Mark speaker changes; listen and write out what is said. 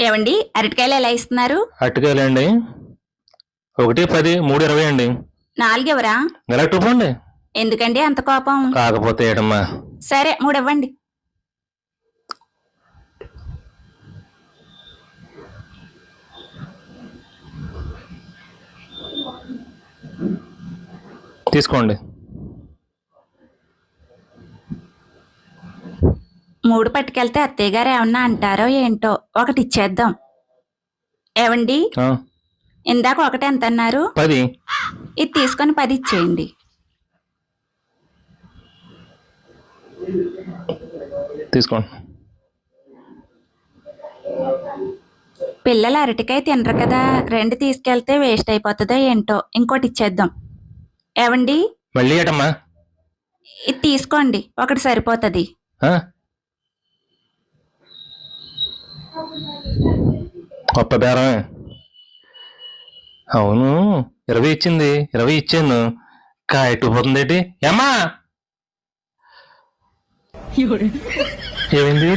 Speaker 1: ఏవండి అరటికాయలు ఎలా ఇస్తున్నారు?
Speaker 2: అరటికాయలండి 1, 10, 3, 20 అండి.
Speaker 1: 4 ఎవరా?
Speaker 2: నెలకు చూపండి.
Speaker 1: ఎందుకండి అంత కోపం?
Speaker 2: కాకపోతే ఏటమ్మా.
Speaker 1: సరే 3 ఇవ్వండి.
Speaker 2: తీసుకోండి.
Speaker 1: 3 పట్టుకెళ్తే అత్తయ్య గారు ఏమన్నా అంటారో ఏంటో, ఒకటి ఇచ్చేద్దాం. ఏవండి ఇందాక ఒకటి ఎంత అన్నారు?
Speaker 2: 10.
Speaker 1: ఇది తీసుకొని 10 ఇచ్చేయండి.
Speaker 2: తీసుకోండి.
Speaker 1: పిల్లలు అరటికాయ తినరు కదా, 2 తీసుకెళ్తే వేస్ట్ అయిపోతుందో ఏంటో, ఇంకోటి ఇచ్చేద్దాం. ఏవండి
Speaker 2: మళ్ళీ ఏటమ్మా?
Speaker 1: ఇది తీసుకోండి, ఒకటి సరిపోతుంది.
Speaker 2: గొప్ప బేరమే. అవును 20 ఇచ్చింది, 20 ఇచ్చాను. కాయట్టుపోతుందేటి ఏమ్మా? ఏమైంది?